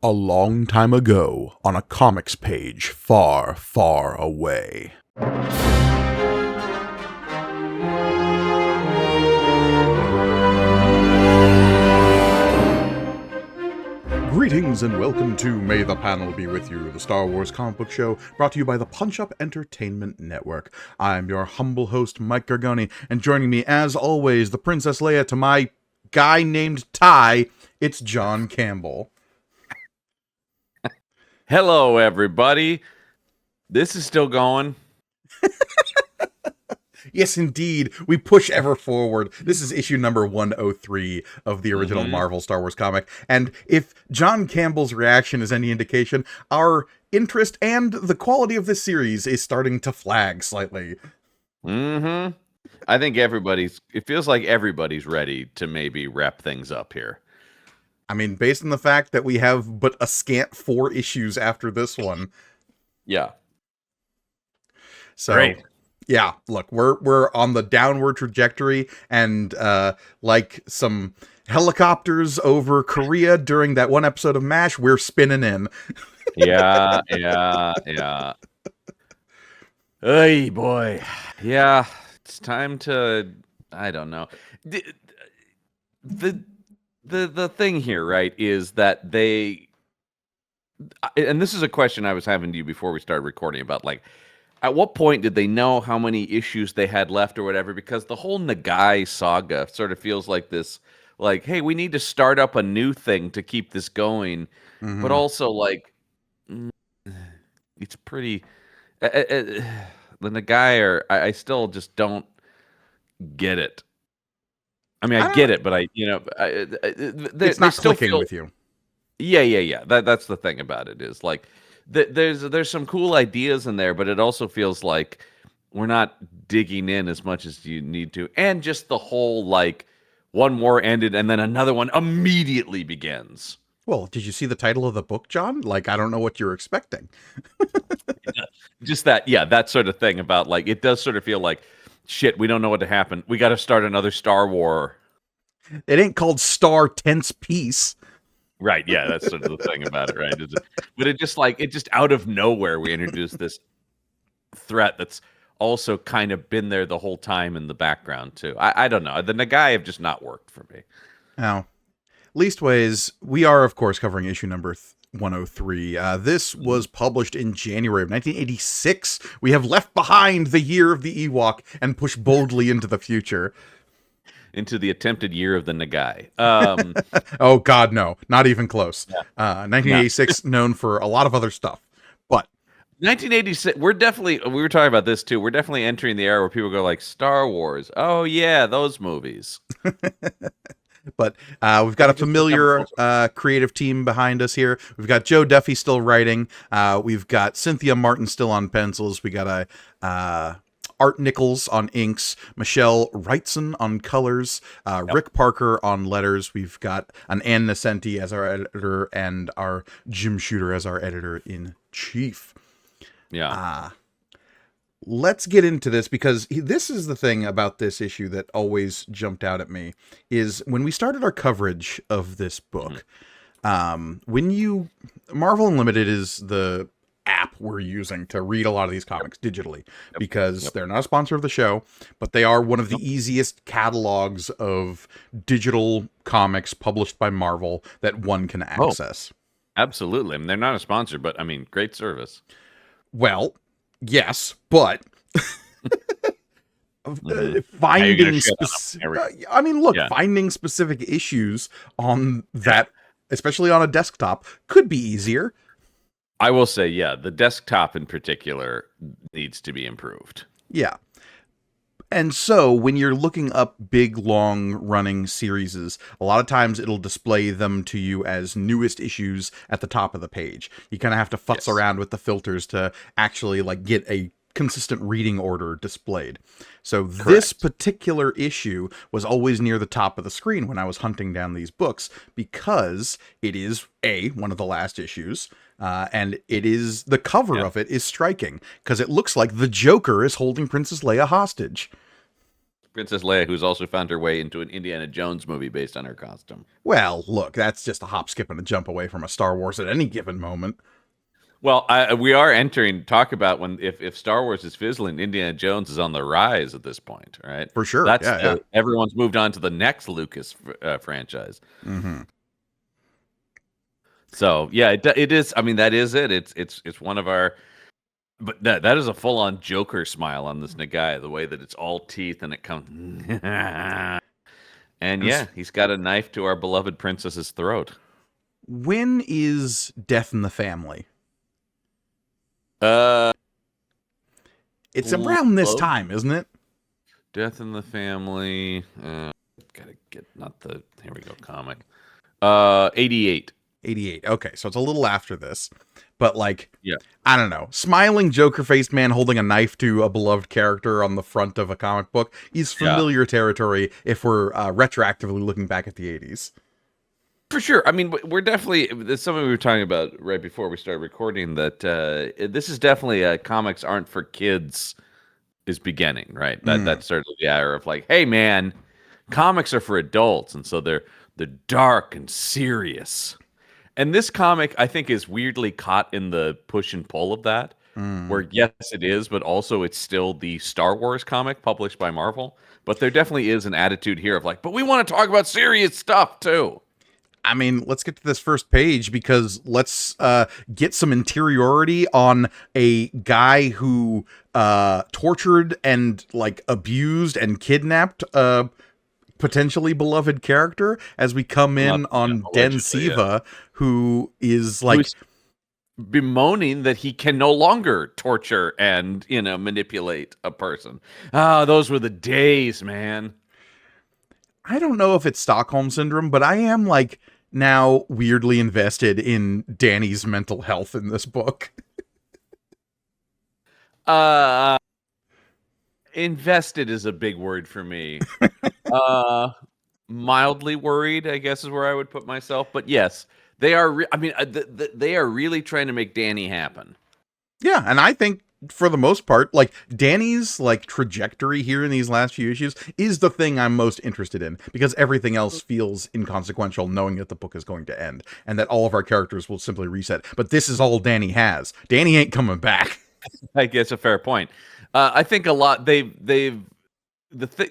A long time ago, on a comics page far, far away. Greetings and welcome to May the Panel Be With You, the Star Wars comic book show brought to you by the Punch Up Entertainment Network. I'm your humble host, Mike Gargoni, and joining me, as always, the Princess Leia to my guy named Ty, it's John Campbell. Hello, everybody. This is still going. Yes, indeed. We push ever forward. This is issue number 103 of the original Marvel Star Wars comic. And if John Campbell's reaction is any indication, our interest and the quality of this series is starting to flag slightly. I think it feels like everybody's ready to maybe wrap things up here. I mean, based on the fact that we have but a scant 4 issues after this one. Yeah. So, great. Yeah, look, we're on the downward trajectory, and like some helicopters over Korea during that one episode of MASH, we're spinning in. Yeah. Hey, boy. Yeah, it's time to, I don't know. The thing here, right, is that and this is a question I was having to you before we started recording about, like, at what point did they know how many issues they had left or whatever? Because the whole Nagai saga sort of feels like this, like, hey, we need to start up a new thing to keep this going. But also, like, it's pretty... the Nagai I still just don't get it. I mean, I get it, but it's not clicking with you. Yeah. That's the thing about it, is like, there's some cool ideas in there, but it also feels like we're not digging in as much as you need to. And just the whole, like, one war ended and then another one immediately begins. Well, did you see the title of the book, John? Like, I don't know what you're expecting. Just that, yeah, that sort of thing about, like, it does sort of feel like, shit, we don't know what to happen. We got to start another Star War. It ain't called Star Tense Peace. Right, yeah, that's sort of the thing about it, right? But it just out of nowhere, we introduced this threat that's also kind of been there the whole time in the background, too. I don't know. The Nagai have just not worked for me. Now, leastways, we are, of course, covering issue number 103. This was published in January of 1986. We have left behind the year of the Ewok and pushed boldly into the future. Into the attempted year of the Nagai. Oh, God, no. Not even close. Yeah. 1986, known for a lot of other stuff. But 1986, we were talking about this, too. We're definitely entering the era where people go like, Star Wars. Oh, yeah, those movies. But we've got a familiar creative team behind us here. We've got Joe Duffy still writing. We've got Cynthia Martin still on pencils. We got Art Nichols on inks, Michelle Wrightson on colors, Rick Parker on letters. We've got an Ann Nesenti as our editor and our Jim Shooter as our editor-in-chief. Yeah. Let's get into this, because this is the thing about this issue that always jumped out at me, is when we started our coverage of this book, Marvel Unlimited is the app we're using to read a lot of these comics digitally, because they're not a sponsor of the show, but they are one of the easiest catalogs of digital comics published by Marvel that one can access. Absolutely. I mean, they're not a sponsor, but I mean, great service. Well, yes, but finding specific issues on that, especially on a desktop, could be easier. I will say, yeah, the desktop in particular needs to be improved. Yeah. And so when you're looking up big, long-running series, a lot of times it'll display them to you as newest issues at the top of the page. You kind of have to futz around with the filters to actually, like, get a consistent reading order displayed. So this particular issue was always near the top of the screen when I was hunting down these books, because it is one of the last issues, and it is the cover of it is striking, because it looks like the Joker is holding Princess Leia hostage. Princess Leia, who's also found her way into an Indiana Jones movie based on her costume. Well, look, that's just a hop, skip, and a jump away from a Star Wars at any given moment. Well, we are entering talk about when if Star Wars is fizzling, Indiana Jones is on the rise at this point, right? For sure. That's Yeah, yeah. everyone's moved on to the next Lucas franchise. Mm-hmm. So yeah, it is. I mean, that is it. It's one of our. But that is a full on Joker smile on this Nagai. The way that it's all teeth and it comes. And yeah, he's got a knife to our beloved princess's throat. When is Death in the Family? Uh, It's around this Low. time, isn't it? Death in the Family. Gotta get not the. Here we go. Comic. 88. 88. Okay, so it's a little after this. But, like, Yeah. I don't know. Smiling Joker-faced man holding a knife to a beloved character on the front of a comic book is familiar territory if we're retroactively looking back at the 80s. For sure. I mean, we're definitely. There's something we were talking about right before we started recording. That this is definitely comics aren't for kids. Is beginning, right? That's sort of the era of like, hey man, comics are for adults, and so they're dark and serious. And this comic, I think, is weirdly caught in the push and pull of that. Where yes, it is, but also it's still the Star Wars comic published by Marvel. But there definitely is an attitude here of like, but we want to talk about serious stuff too. I mean, let's get to this first page because let's get some interiority on a guy who tortured and like abused and kidnapped a potentially beloved character as we come in on Den Siva, who is like bemoaning that he can no longer torture and manipulate a person. Ah, those were the days, man. I don't know if it's Stockholm Syndrome, but I am like now weirdly invested in Danny's mental health in this book. Invested is a big word for me. Mildly worried, I guess, is where I would put myself. But yes, they are. They are really trying to make Danny happen. Yeah, and I think for the most part, like Danny's like trajectory here in these last few issues is the thing I'm most interested in because everything else feels inconsequential knowing that the book is going to end and that all of our characters will simply reset. But this is all Danny has. Danny ain't coming back. I guess a fair point. I think a lot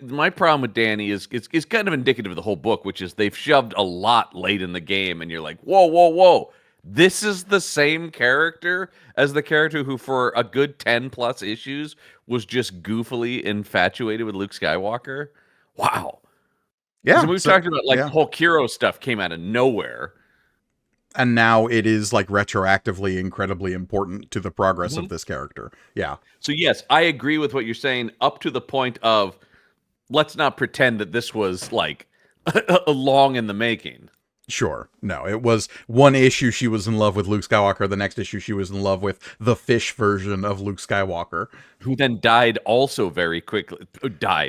my problem with Danny is kind of indicative of the whole book, which is they've shoved a lot late in the game, and you're like, whoa, whoa, whoa. This is the same character as the character who, for a good 10 plus issues, was just goofily infatuated with Luke Skywalker. Wow. Yeah. We've talked about the whole Kiro stuff came out of nowhere. And now it is like retroactively incredibly important to the progress of this character. Yeah. So yes, I agree with what you're saying up to the point of let's not pretend that this was like long in the making. Sure. No, it was one issue she was in love with Luke Skywalker. The next issue she was in love with the fish version of Luke Skywalker. Who then died also very quickly.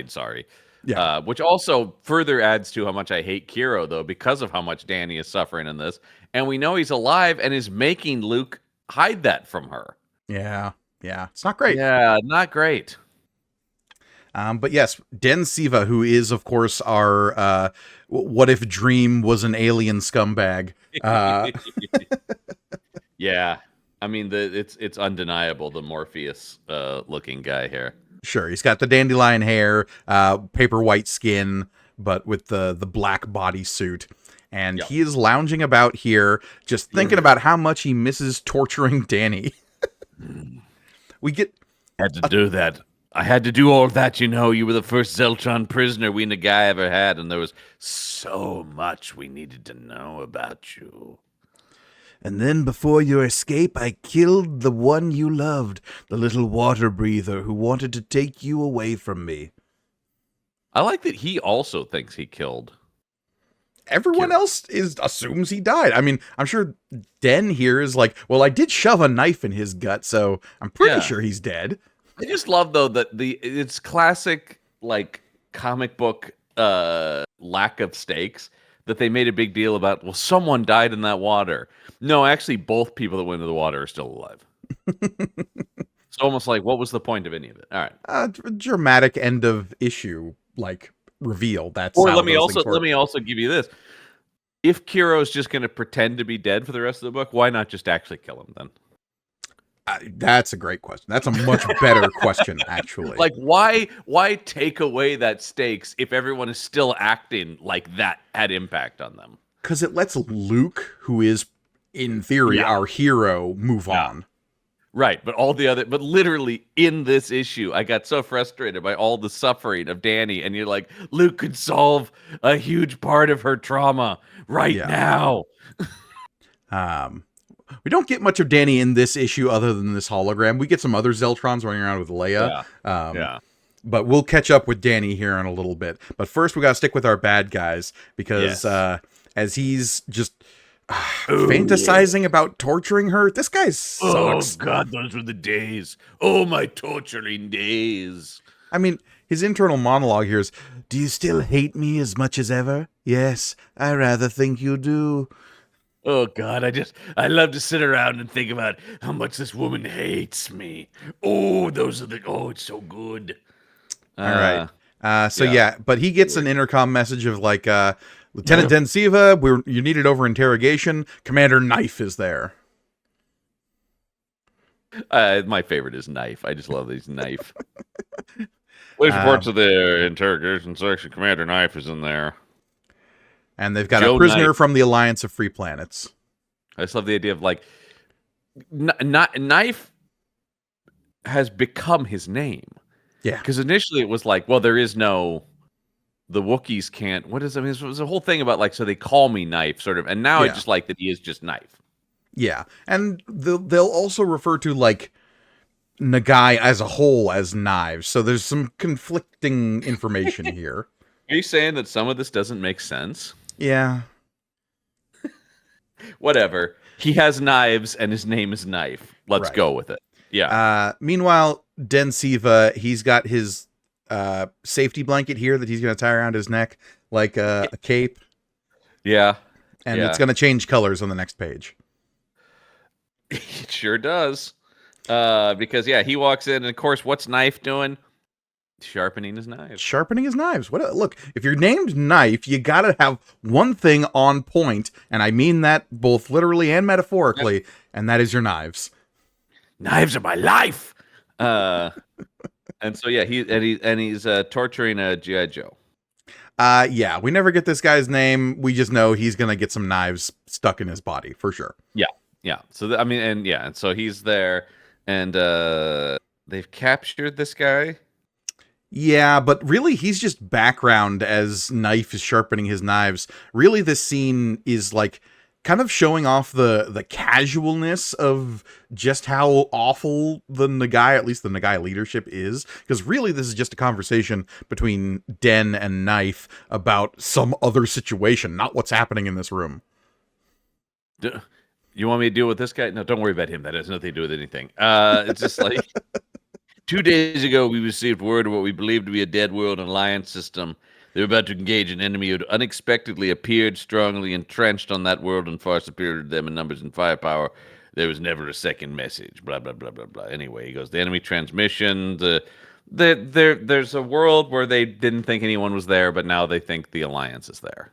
Sorry. Yeah. Which also further adds to how much I hate Kiro, though, because of how much Danny is suffering in this. And we know he's alive and is making Luke hide that from her. Yeah. Yeah. It's not great. Yeah, not great. But yes, Den Siva, who is, of course, our what if Dream was an alien scumbag. Yeah. I mean, it's undeniable, the Morpheus looking guy here. Sure, he's got the dandelion hair, paper white skin, but with the black bodysuit. And he is lounging about here, just thinking about how much he misses torturing Danny. We get... Had to do that. I had to do all that, You were the first Zeltron prisoner we Nagai ever had, and there was so much we needed to know about you. And then before your escape, I killed the one you loved, the little water breather who wanted to take you away from me. I like that he also thinks he killed. Everyone else assumes he died. I mean, I'm sure Den here is like, well, I did shove a knife in his gut, so I'm pretty sure he's dead. I just love though that it's classic like comic book lack of stakes that they made a big deal about. Well, someone died in that water. No, actually, both people that went into the water are still alive. It's almost like, what was the point of any of it? All right, Dramatic end of issue like reveal. That's Or how those things let work. me also give you this. If Kiro's just going to pretend to be dead for the rest of the book, why not just actually kill him then? That's a great question. That's a much better question, actually. Like, why take away that stakes if everyone is still acting like that had impact on them? Because it lets Luke, who is in theory Yeah, our hero, move yeah. on. Right, but literally in this issue, I got so frustrated by all the suffering of Danny, and you're like, Luke could solve a huge part of her trauma right Yeah. now. Um, we don't get much of Danny in this issue other than this hologram. We get some other Zeltrons running around with Leia. Yeah, yeah. But we'll catch up with Danny here in a little bit. But first, we got to stick with our bad guys because Yes. as he's just Oh, fantasizing about torturing her, this guy oh sucks. God, those were the days. Oh, my torturing days. I mean, his internal monologue here is, "Do you still hate me as much as ever? Yes, I rather think you do." Oh God, I love to sit around and think about how much this woman hates me. Oh, it's so good. All right. So Yeah. yeah, but he gets an intercom message of like, Lieutenant Densiva, you needed over interrogation. Commander Knife is there. My favorite is Knife. I just love these Knife. Police reports Um, of the interrogation section. Commander Knife is in there. and they've got a Joe prisoner Knife. from the Alliance of Free Planets. I just love the idea of like, Knife has become his name. Yeah. Because initially it was like, well, there is no, the Wookiees can't. What is? I mean, it was a whole thing about like, so they call me Knife, sort of, and now I Yeah. just like that he is just Knife. Yeah. And they'll also refer to like Nagai as a whole as knives. So there's some conflicting information here. Are you saying that some of this doesn't make sense? Yeah. Whatever. He has knives, and his name is Knife. Let's Right. go with it. Yeah. Meanwhile, Densiva, he's got his safety blanket here that he's going to tie around his neck like a cape, Yeah. and Yeah. it's going to change colors on the next page. It sure does. Because yeah, he walks in, and of course, what's Knife doing? Sharpening his knives. Sharpening his knives. Look, if you're named Knife, you got to have one thing on point, and I mean that both literally and metaphorically, and that is your knives. Knives are my life. And so yeah, he's torturing a G.I. Joe. Yeah, we never get this guy's name. We just know he's gonna get some knives stuck in his body for sure. Yeah. So I mean, and so he's there, and they've captured this guy. Yeah, but really he's just background as Knife is sharpening his knives. Really, this scene is like kind of showing off the casualness of just how awful the Nagai, at least the Nagai leadership, is. Because really this is just a conversation between Den and Knife about some other situation, not what's happening in this room. You want me to deal with this guy? No, don't worry about him. That has nothing to do with anything. It's just like 2 days ago, we received word of what we believed to be a dead world alliance system. They were about to engage an enemy who had unexpectedly appeared strongly entrenched on that world and far superior to them in numbers and firepower. There was never a second message. Blah blah blah blah blah. Anyway, he goes, the enemy transmission. There's a world where they didn't think anyone was there, but now they think the alliance is there.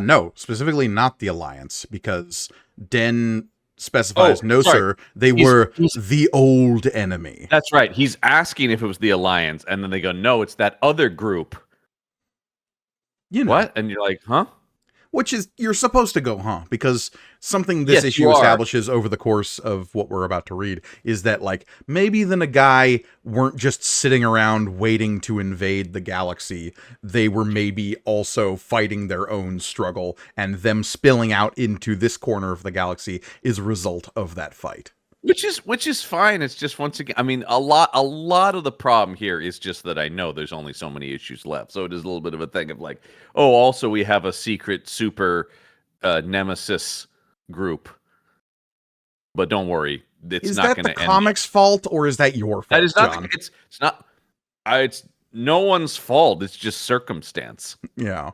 No, specifically not the Alliance, because Den specifies, no, sorry. sir, they were the old enemy. That's right. He's asking if it was the alliance, and then they go, no, it's that other group. You know, What? And you're like, huh? which is, you're supposed to go, huh? Because something this Yes, issue you are. establishes over the course of what we're about to read is that, like, maybe the Nagai weren't just sitting around waiting to invade the galaxy. They were maybe also fighting their own struggle, and them spilling out into this corner of the galaxy is a result of that fight. Which is fine. It's just, once again, I mean, a lot of the problem here is just that I know there's only so many issues left. So it is a little bit of a thing of like, oh, also we have a secret super nemesis group. But don't worry, it's Is not that going the to end. comics' fault, or is that your fault, That is not. John? It's not. It's no one's fault. It's just circumstance. Yeah.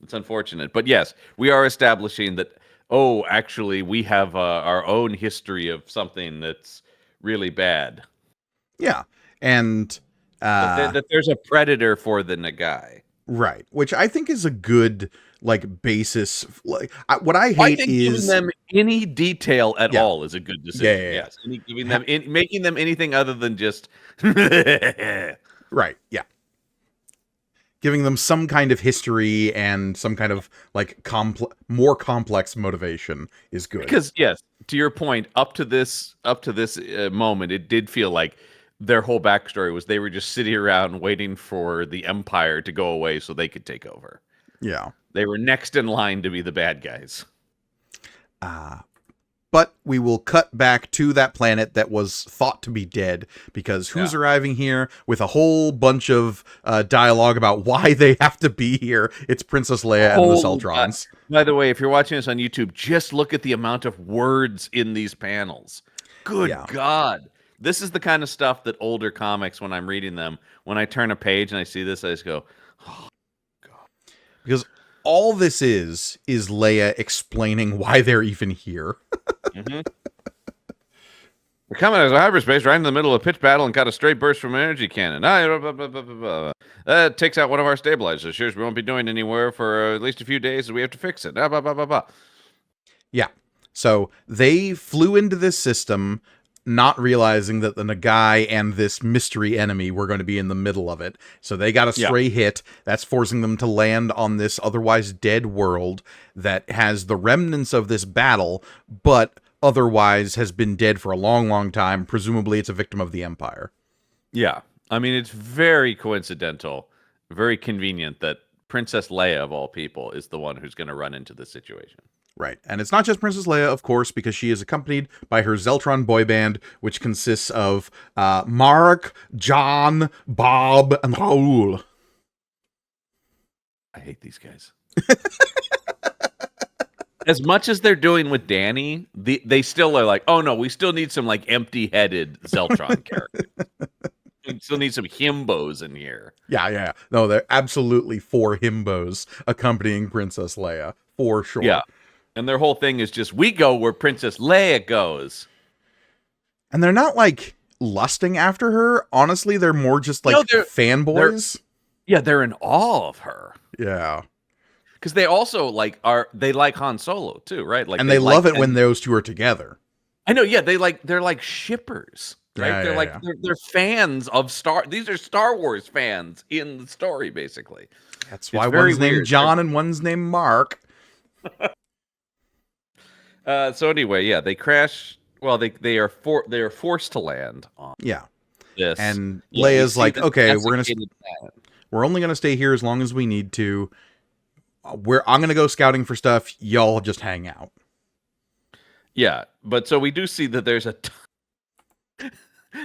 It's unfortunate, but yes, we are establishing that. Oh, actually, we have our own history of something that's really bad. Yeah. And That there's a predator for the Nagai. Right, which I think is a good like basis. Like what I I hate think giving is them any detail at yeah, all is a good yeah, decision. yeah, yeah. Yes, giving them making them anything other than just yeah. Right, yeah. Giving them some kind of history and some kind of like more complex motivation is good. Because yes, to your point, up to this moment, it did feel like their whole backstory was they were just sitting around waiting for the Empire to go away so they could take over. Yeah. They were next in line to be the bad guys. Uh, but we will cut back to that planet that was thought to be dead because who's Yeah. arriving here with a whole bunch of dialogue about why they have to be here? It's Princess Leia and the Holy God. Zeltrons. By the way, if you're watching this on YouTube, just look at the amount of words in these panels. Good Yeah. God. This is the kind of stuff that older comics, when I'm reading them, when I turn a page and I see this, I just go, oh, God. Because all this is Leia explaining why they're even here. Mm-hmm. We're coming as a hyperspace right in the middle of a pitch battle and got a straight burst from an energy cannon. That takes out one of our stabilizers. Sure, we won't be doing anywhere for at least a few days, and we have to fix it. Yeah. So they flew into this system not realizing that the Nagai and this mystery enemy were going to be in the middle of it. So they got a stray hit. That's forcing them to land on this otherwise dead world that has the remnants of this battle, but otherwise has been dead for a long, long time. Presumably it's a victim of the Empire. Yeah. I mean, it's very coincidental, very convenient that Princess Leia, of all people, is the one who's going to run into this situation. Right. And it's not just Princess Leia, of course, because she is accompanied by her Zeltron boy band, which consists of Mark, John, Bob, and Raul. I hate these guys. As much as they're doing with Danny, they still are like, oh no, we still need some like empty-headed Zeltron characters. We still need some himbos in here. Yeah. No, they're absolutely 4 himbos accompanying Princess Leia, for sure. Yeah. And their whole thing is just, we go where Princess Leia goes. And they're not, lusting after her. Honestly, they're more just, fanboys. They're in awe of her. Yeah. Because they also, they like Han Solo, too, right? And they love it when those two are together. I know, yeah, they're like shippers, right? Yeah, they're fans of these are Star Wars fans in the story, basically. That's why one's named John and one's named Mark. So anyway, yeah, they crash. Well, they are forced to land on this, and Leia's like, okay, we're only gonna stay here as long as we need to. I'm gonna go scouting for stuff. Y'all just hang out. Yeah, but so we do see that there's a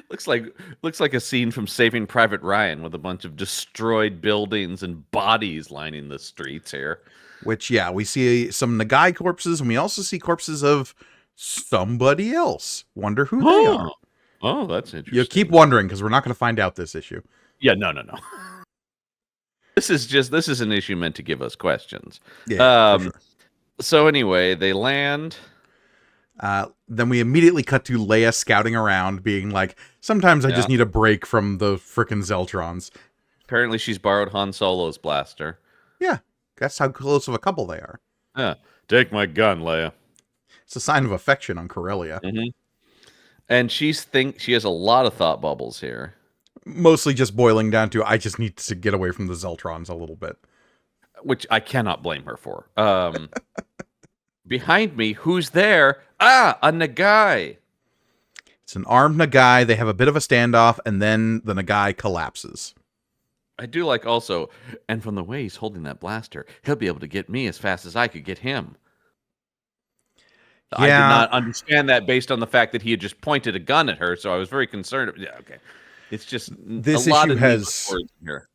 looks like a scene from Saving Private Ryan with a bunch of destroyed buildings and bodies lining the streets here. Which, yeah, we see some Nagai corpses, and we also see corpses of somebody else. Wonder who they are. Oh, that's interesting. You keep wondering, because we're not going to find out this issue. Yeah, no. This is an issue meant to give us questions. Yeah, for sure. So anyway, they land. Then we immediately cut to Leia scouting around, being like, sometimes I just need a break from the frickin' Zeltrons. Apparently she's borrowed Han Solo's blaster. Yeah. That's how close of a couple they are. Yeah. Take my gun, Leia. It's a sign of affection on Corellia. Mm-hmm. And she has a lot of thought bubbles here. Mostly just boiling down to, I just need to get away from the Zeltrons a little bit. Which I cannot blame her for. Behind me, who's there? A Nagai. It's an armed Nagai. They have a bit of a standoff, and then the Nagai collapses. I do like also, and from the way he's holding that blaster, he'll be able to get me as fast as I could get him. Yeah. I did not understand that based on the fact that he had just pointed a gun at her, so I was very concerned. Yeah, okay. It's just this issue has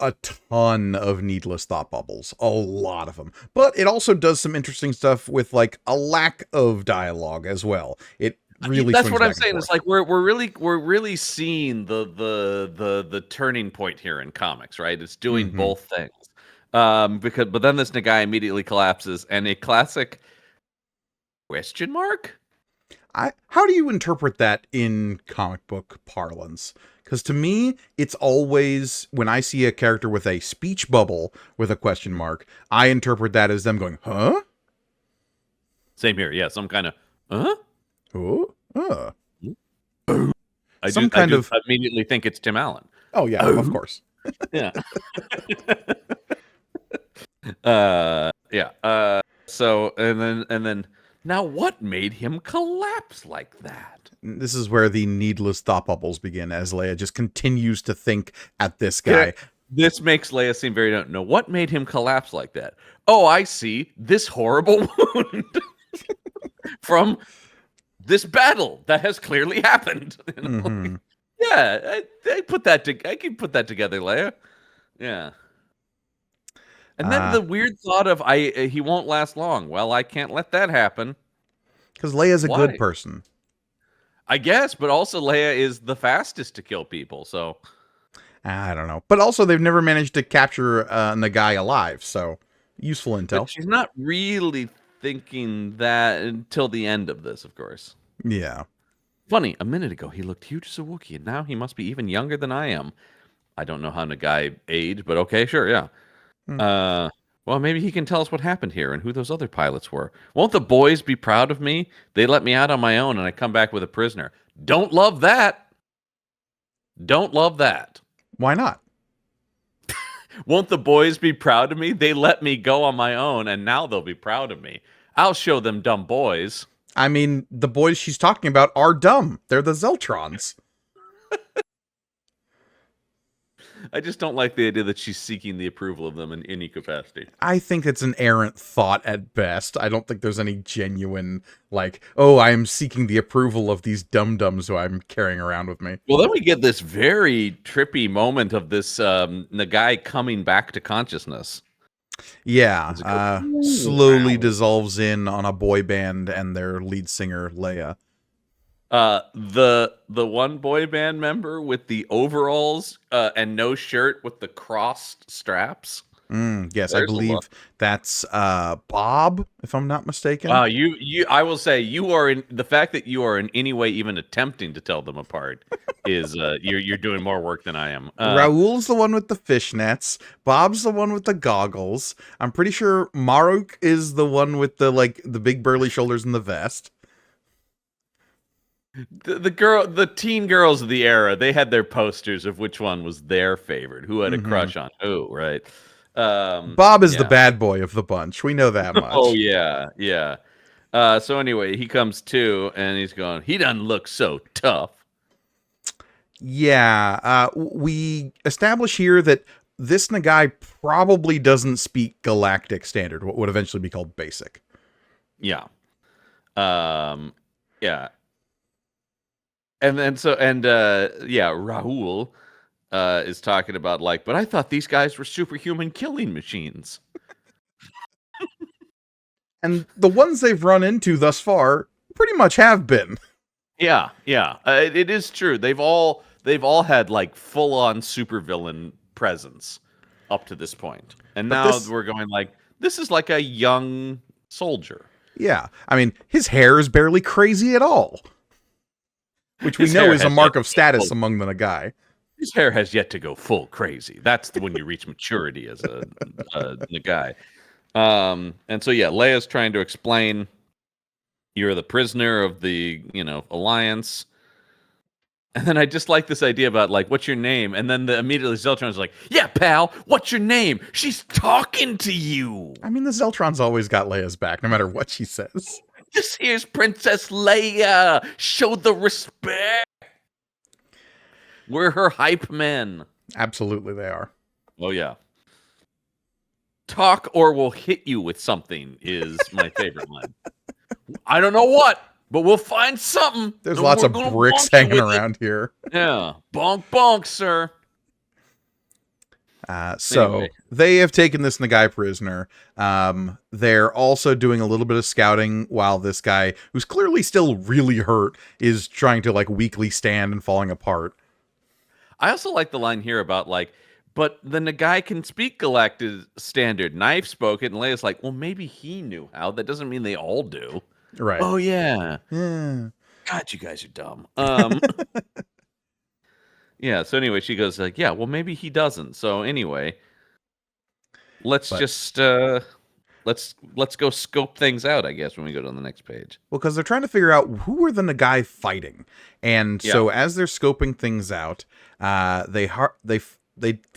a ton of needless thought bubbles, a lot of them. But it also does some interesting stuff with a lack of dialogue as well. It really that's what I'm saying. It's like we're really seeing the turning point here in comics, right? It's doing both things. But then this Nagai immediately collapses, and a classic question mark. How do you interpret that in comic book parlance? Because to me, it's always when I see a character with a speech bubble with a question mark, I interpret that as them going, huh? Same here. Yeah, some kind of huh? Oh, I some just I kind just of. immediately think it's Tim Allen. Oh yeah, of Oh. course. Yeah. Yeah. So and then now what made him collapse like that? This is where the needless thought bubbles begin, as Leia just continues to think at this Okay. guy. This makes Leia seem very don't know what made him collapse like that. Oh, I see. This horrible wound from this battle that has clearly happened. You know? Mm-hmm. Yeah, I put that. I can put that together, Leia. Yeah. And then Uh, the weird thought of he won't last long. Well, I can't let that happen. because Leia's a good Why? person. I guess, but also Leia is the fastest to kill people. So, I don't know. But also, they've never managed to capture Nagai alive, so useful but intel. she's not really thinking that until the end of this, of course. Yeah. Funny, a minute ago he looked huge as a Wookiee, and now he must be even younger than I am. I don't know how Nagai aged, but okay, sure, yeah. Hmm. Well, maybe he can tell us what happened here and who those other pilots were. Won't the boys be proud of me? They let me out on my own and I come back with a prisoner. Don't love that. Don't love that. Why not? Won't the boys be proud of me? They let me go on my own and now they'll be proud of me. I'll show them dumb boys. I mean, the boys she's talking about are dumb. They're the Zeltrons. I just don't like the idea that she's seeking the approval of them in any capacity. I think it's an errant thought at best. I don't think there's any genuine, like, oh, I am seeking the approval of these dum-dums who I'm carrying around with me. Well, then we get this very trippy moment of this Nagai coming back to consciousness. Yeah, As it goes, "Ooh, slowly wow." dissolves in on a boy band and their lead singer, Leia. The one boy band member with the overalls and no shirt with the crossed straps. Yes, I There's a look. believe that's Bob, if I'm not mistaken. Wow, you I will say you are in the fact that you are in any way even attempting to tell them apart is you're doing more work than I am. Raoul's the one with the fishnets. Bob's the one with the goggles. I'm pretty sure Maruk is the one with the big burly shoulders and the vest. The teen girls of the era, they had their posters of which one was their favorite, who had a Hmm. crush on who, right? Bob is the Yeah. bad boy of the bunch. We know that Oh much. yeah, yeah. So anyway, he comes to and he's going, he doesn't look so tough. Yeah, we establish here that this Nagai probably doesn't speak Galactic Standard, what would eventually be called Basic. Yeah. Um yeah. And then yeah, Rahul is talking about like, but I thought these guys were superhuman killing machines. And the ones they've run into thus far pretty much have been. Yeah, yeah. It is true. They've all had like full on supervillain presence up to this point. And But now this, we're going like this is like a young soldier. yeah, I mean, his hair is barely crazy at all, which we His know hair is a has yet mark of to go status full, among the Nagai. his hair has yet to go full crazy. That's when you reach maturity as a guy. And so yeah, Leia's trying to explain you're the prisoner of the, alliance. And then I just like this idea about like, what's your name? And then immediately Zeltron's like, yeah, pal, what's your name? She's talking to you. I mean, the Zeltrons always got Leia's back, no matter what she says. This here's Princess Leia. Show the respect. We're her hype men. Absolutely, they are. Oh yeah. Talk or we'll hit you with something is my favorite line. I don't know what, but we'll find something. There's and lots we're of gonna bricks bonk you hanging with it. around here. Yeah. Bonk, bonk, sir. So Anyway. they have taken this Nagai prisoner. They're also doing a little bit of scouting while this guy, who's clearly still really hurt, is trying to like weakly stand and falling apart. I also like the line here about like, but the Nagai can speak Galactic Standard. Knife spoke it, and Leia's like, well, maybe he knew how. That doesn't mean they all do. Right. Oh yeah. Yeah. God, you guys are dumb. Yeah. So anyway, she goes like, yeah, well, maybe he doesn't. So anyway, let's But just let's go scope things out. I guess when we go to the next page. well, because they're trying to figure out who are the Nagai fighting, and Yeah. so as they're scoping things out, they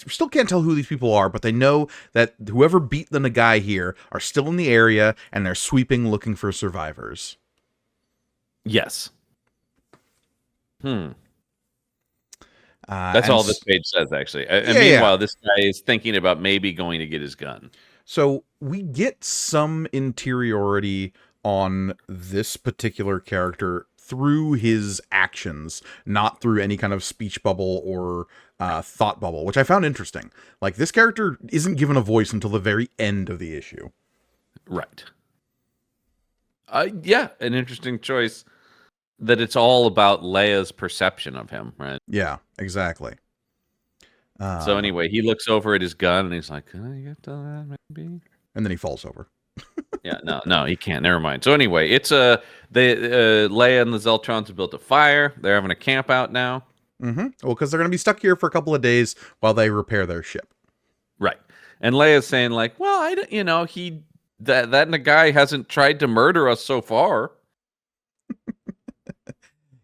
still can't tell who these people are, but they know that whoever beat the Nagai here are still in the area, and they're sweeping looking for survivors. Yes. Hmm. Uh, That's and all this page says, actually. And yeah, yeah. meanwhile, this guy is thinking about maybe going to get his gun. So we get some interiority on this particular character through his actions, not through any kind of speech bubble or thought bubble, which I found interesting. Like, this character isn't given a voice until the very end of the issue. Right. Yeah, an interesting choice. That it's all about Leia's perception of him, right? Yeah, exactly. So anyway, he looks over at his gun and he's like, "Can I get to that, maybe?" And then he falls over. Yeah, no, he can't. Never mind. So anyway, it's Leia and the Zeltrons have built a fire. They're having a camp out now. Mm-hmm. Well, because they're going to be stuck here for a couple of days while they repair their ship. Right. And Leia's saying like, "Well, that Nagai hasn't tried to murder us so far."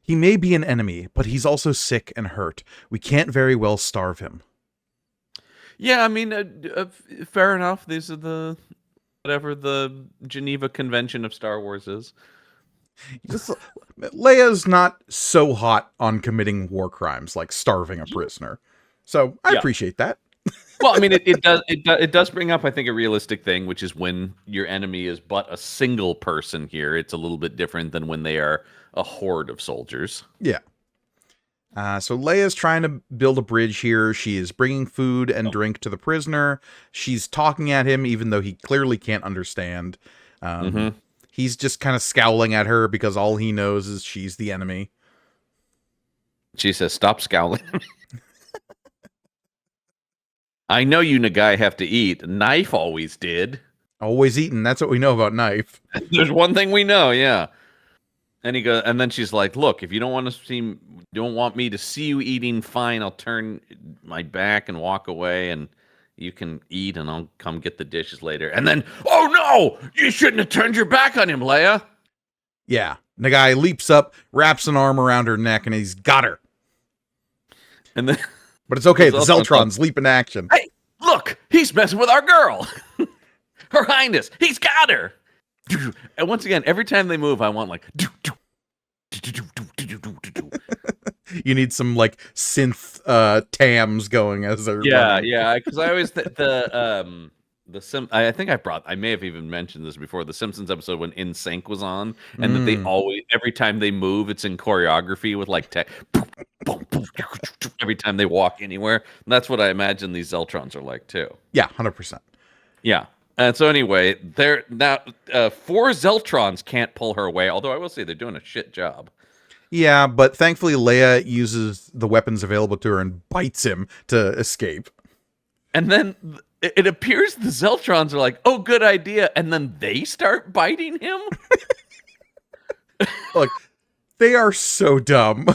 He may be an enemy, but he's also sick and hurt. We can't very well starve him. Yeah, I mean, fair enough. These are the whatever the Geneva Convention of Star Wars is. Just, Leia's not so hot on committing war crimes like starving a prisoner, so I Yeah. appreciate that. Well, I mean, it does bring up, I think, a realistic thing, which is when your enemy is but a single person here. It's a little bit different than when they are a horde of soldiers. Yeah. So Leia's trying to build a bridge here. She is bringing food and drink to the prisoner. She's talking at him, even though he clearly can't understand. He's just kind of scowling at her because all he knows is she's the enemy. She says, "Stop scowling." I know you Nagai have to eat. Knife always did. Always eating. That's what we know about Knife. There's one thing we know, yeah. And then she's like, "Look, if you don't want me to see you eating, fine. I'll turn my back and walk away, and you can eat, and I'll come get the dishes later." And then, "Oh no, you shouldn't have turned your back on him, Leia." Yeah. Nagai leaps up, wraps an arm around her neck, and he's got her. And then, But it's okay. The Zeltron's Zeltrons leap into action. "Hey, look, he's messing with our girl, Her Highness. He's got her." And once again, every time they move, I want like. You need some like synth tams going as they're running. Yeah, because I always I think I may have even mentioned this before, the Simpsons episode when In Sync was on, and that they always, every time they move, it's in choreography with like tech every time they walk anywhere. And that's what I imagine these Zeltrons are like too. Yeah, 100%. Yeah. And so anyway, they're now 4 Zeltrons can't pull her away, although I will say they're doing a shit job. Yeah, but thankfully Leia uses the weapons available to her and bites him to escape. And then it appears the Zeltrons are like, "Oh, good idea," and then they start biting him. Like, they are so dumb.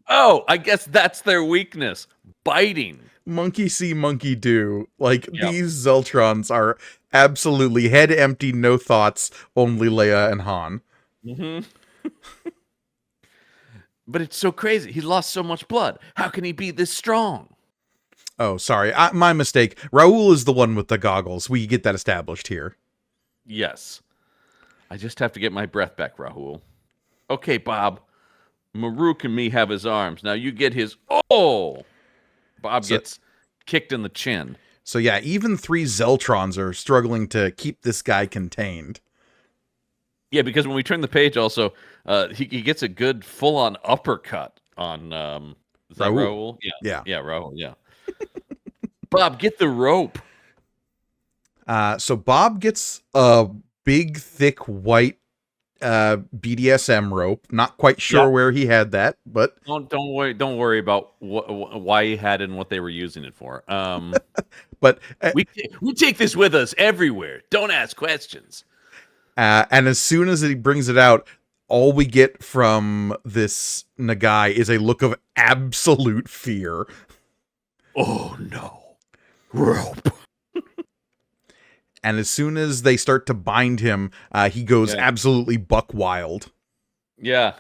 Oh, I guess that's their weakness. Biting. Monkey see, monkey do. Like, these Zeltrons are absolutely head empty, no thoughts, only Leia and Han. Mm-hmm. But it's so crazy. He lost so much blood. How can he be this strong? Oh, sorry. My mistake. Raul is the one with the goggles. We get that established here. Yes. I just have to get my breath back, Rahul. Okay, Bob. Maruk and me have his arms. Now you get his... Oh! Bob gets kicked in the chin. So yeah, even 3 Zeltrons are struggling to keep this guy contained. Yeah, because when we turn the page also, he gets a good full-on uppercut on... is that Raul? Yeah. Yeah, Raul, yeah. Bob, get the rope. So Bob gets a big, thick, white BDSM rope. Not quite sure where he had that, but Don't worry about why he had it and what they were using it for. but we take this with us everywhere. Don't ask questions. And as soon as he brings it out, all we get from this Nagai is a look of absolute fear. Oh no. Rope. And as soon as they start to bind him, he goes Yeah. absolutely buck wild. Yeah.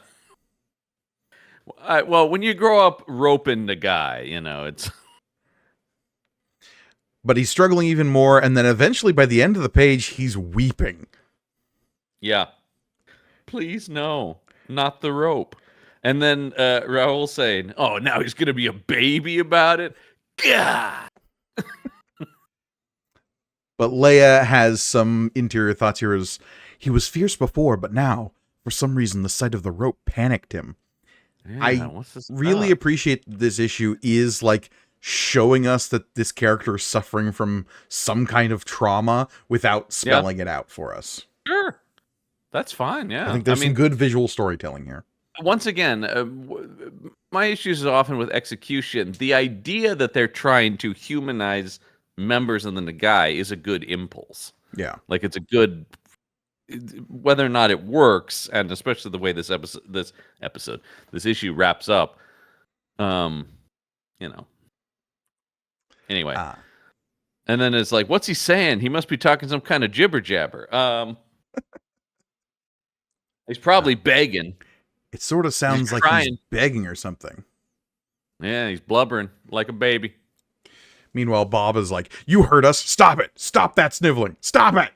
Well, when you grow up roping the guy, it's But he's struggling even more, and then eventually by the end of the page, he's weeping. yeah. Please no, not the rope. And then Raul saying, "Oh, now he's gonna be a baby about it." God. But Leia has some interior thoughts here as he was fierce before, but now, for some reason, the sight of the rope panicked him. Yeah. I What's this really about? appreciate that this issue is like showing us that this character is suffering from some kind of trauma without Yeah. spelling it out for us. Sure. That's fine. I Yeah. think I there's some mean, good visual storytelling here. once again, my issues is often with execution. The idea that they're trying to humanize members of the Nagai is a good impulse. Yeah. Like it's a good, whether or not it works, and especially the way this issue wraps up. Um, you know. Anyway, and then it's like, what's he saying? He must be talking some kind of jibber jabber. He's probably begging. It sort of sounds He's like he's crying. begging or something. Yeah, he's blubbering like a baby. Meanwhile, Bob is like, "You heard us. Stop it. Stop that sniveling. Stop it."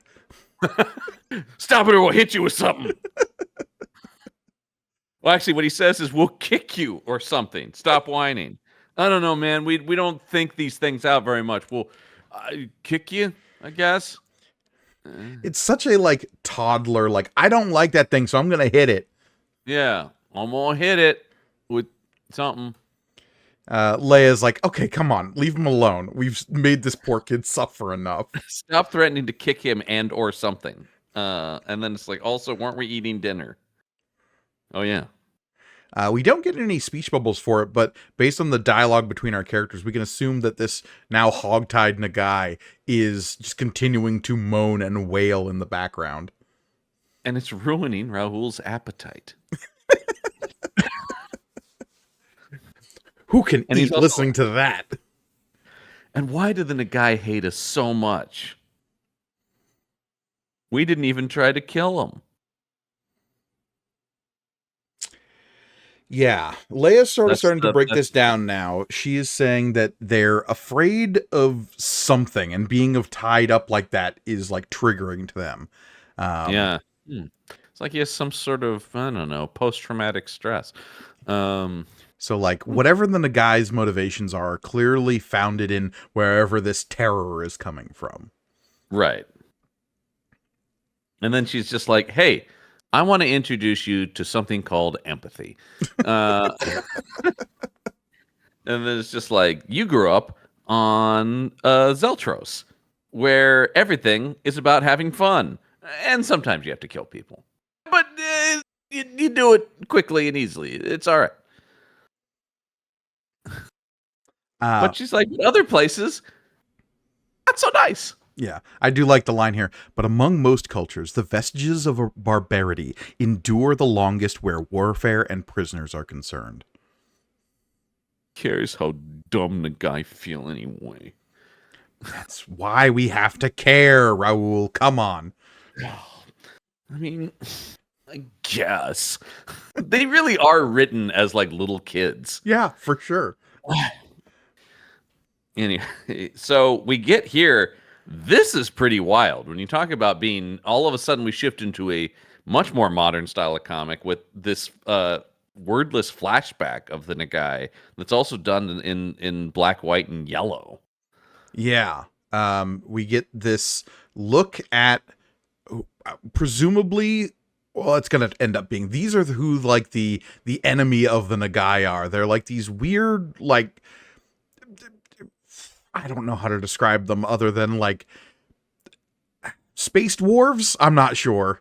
Stop it or we'll hit you with something. Well, actually, what he says is, we'll kick you or something. Stop whining. I don't know, man. We don't think these things out very much. We'll kick you, I guess. It's such a like toddler, like, I don't like that thing, so I'm gonna hit it. Yeah, I'm gonna hit it with something. Leia's like, okay, come on, leave him alone. We've made this poor kid suffer enough. Stop threatening to kick him and or something. And then it's like, also, weren't we eating dinner? Oh, yeah. We don't get any speech bubbles for it, but based on the dialogue between our characters, we can assume that this now hogtied Nagai is just continuing to moan and wail in the background. And it's ruining Raul's appetite. Who can And he's eat also listening to that? And why did the Nagai hate us so much? We didn't even try to kill him. Yeah, Leia's sort of That's starting to the break that's this down now. She is saying that they're afraid of something, and being of tied up like that is like triggering to them. yeah. It's like he has some sort of, I don't know, post-traumatic stress. So like whatever the Nagai's motivations are clearly founded in wherever this terror is coming from. Right. And then she's just like, hey, I want to introduce you to something called empathy. And then it's just like, you grew up on Zeltros, where everything is about having fun. And sometimes you have to kill people. But you do it quickly and easily. It's all right. But she's like, other places, not so nice. Yeah, I do like the line here. But among most cultures, the vestiges of a barbarity endure the longest where warfare and prisoners are concerned. Cares how dumb the guy feel anyway. That's why we have to care, Raul. Come on. I mean, I guess. They really are written as like little kids. Yeah, for sure. Anyway, so we get here. This is pretty wild. When you talk about being, all of a sudden we shift into a much more modern style of comic with this wordless flashback of the Nagai that's also done in black, white, and yellow. Yeah. We get this look at presumably, well, it's going to end up being, these are who like the enemy of the Nagai are. They're like these weird, like, I don't know how to describe them other than like space dwarves. I'm not sure.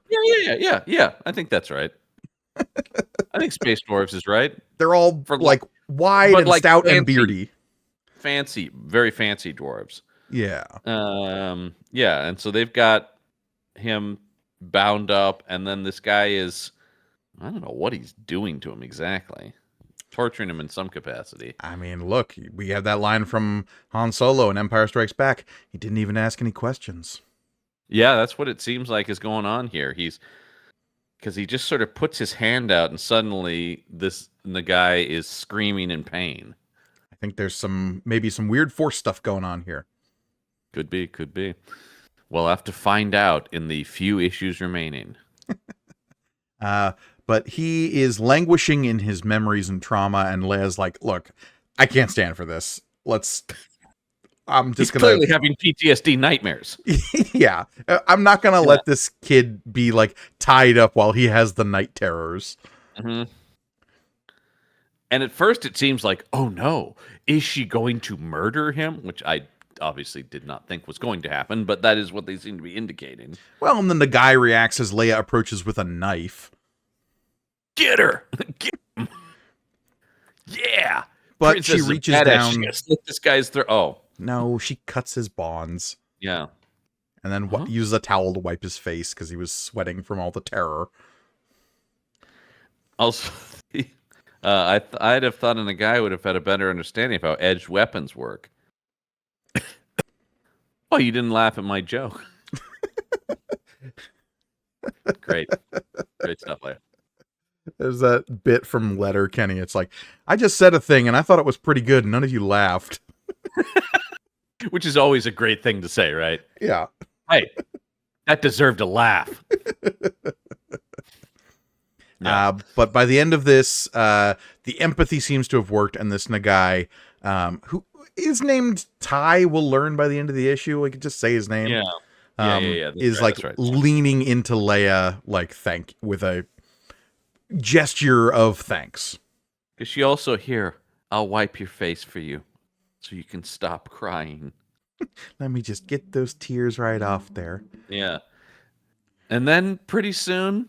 Yeah. I think that's right. I think Space Dwarves is right. They're all like wide and like stout fancy, and beardy. Fancy, very fancy dwarves. Yeah. Yeah, and so they've got him bound up, and then this guy is I don't know what he's doing to him exactly. Torturing him in some capacity. I mean, look, we have that line from Han Solo in Empire Strikes Back. He didn't even ask any questions. Yeah, that's what it seems like is going on here. Because he just sort of puts his hand out, and suddenly the guy is screaming in pain. I think there's maybe some weird force stuff going on here. Could be, could be. We'll have to find out in the few issues remaining. But he is languishing in his memories and trauma, and Leia's like, look, I can't stand for this. I'm just He's gonna clearly having PTSD nightmares. yeah. I'm not gonna let this kid be like tied up while he has the night terrors. Mm-hmm. And at first it seems like, oh no, is she going to murder him? Which I obviously did not think was going to happen, but that is what they seem to be indicating. Well, and then the guy reacts as Leia approaches with a knife. Get her! Get him! Yeah! But Princess she reaches badass. down. She's gonna slit this guy's throat. Oh. No, she cuts his bonds. Yeah. And then uses a towel to wipe his face because he was sweating from all the terror. Also, I'd have thought a guy would have had a better understanding of how edged weapons work. Oh, you didn't laugh at my joke. Great. Great stuff, Leia. There's that bit from Letter Kenny. It's like, I just said a thing and I thought it was pretty good and none of you laughed. Which is always a great thing to say, right? Yeah. Hey, that deserved a laugh. Yeah. But by the end of this, the empathy seems to have worked, and this Nagai, who is named Ty, will learn by the end of the issue. We could just say his name. Yeah. Is right, leaning into Leia, like with a gesture of thanks. Is she also here? I'll wipe your face for you, so you can stop crying. Let me just get those tears right off there. Yeah. And then pretty soon,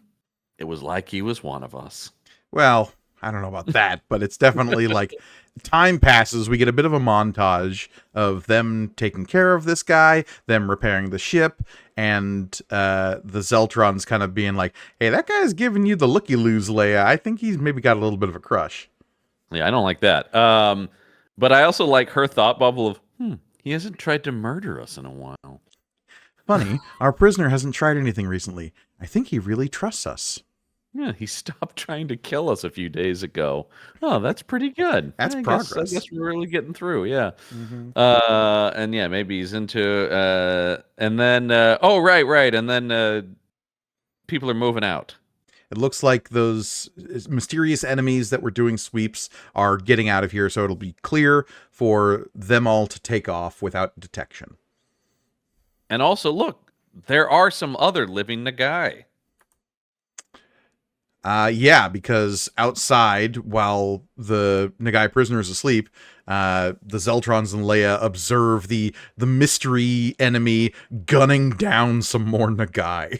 it was like he was one of us. Well, I don't know about that, but it's definitely like time passes. We get a bit of a montage of them taking care of this guy, them repairing the ship, and the Zeltrons kind of being like, hey, that guy's giving you the looky-loos, Leia. I think he's maybe got a little bit of a crush. Yeah, I don't like that. But I also like her thought bubble of, he hasn't tried to murder us in a while. Funny, our prisoner hasn't tried anything recently. I think he really trusts us. Yeah, he stopped trying to kill us a few days ago. Oh, that's pretty good. That's progress. I guess we're really getting through, yeah. Mm-hmm. And yeah, maybe he's into... and then... right. And then people are moving out. It looks like those mysterious enemies that were doing sweeps are getting out of here, so it'll be clear for them all to take off without detection. And also, look, there are some other living Nagai. Yeah, because outside, while the Nagai prisoner is asleep, the Zeltrons and Leia observe the mystery enemy gunning down some more Nagai.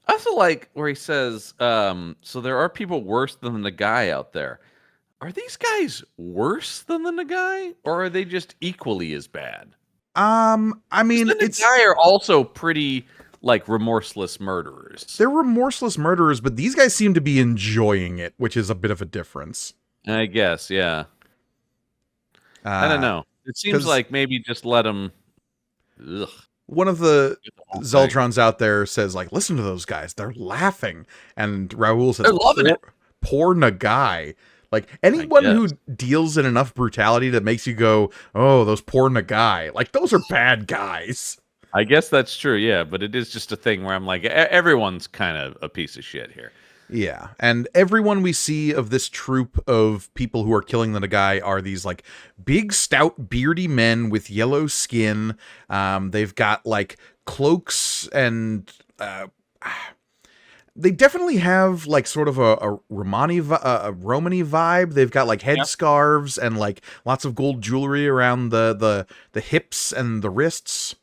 I also like where he says, so there are people worse than the Nagai out there. Are these guys worse than the Nagai, or are they just equally as bad? I mean, the Nagai are also pretty... like remorseless murderers. They're remorseless murderers, but these guys seem to be enjoying it, which is a bit of a difference. I guess, yeah. I don't know. It seems like maybe just let them... Ugh. One of the Zeltrons out there says, like, listen to those guys. They're laughing. And Raul says, they're loving it. Poor Nagai. Like, anyone who deals in enough brutality that makes you go, oh, those poor Nagai. Like, those are bad guys. I guess that's true, yeah, but it is just a thing where I'm like, everyone's kind of a piece of shit here. Yeah, and everyone we see of this troop of people who are killing the Nagai are these, like, big, stout, beardy men with yellow skin. They've got, like, cloaks and... they definitely have, like, sort of a Romani vibe. They've got, like, headscarves and, like, lots of gold jewelry around the hips and the wrists.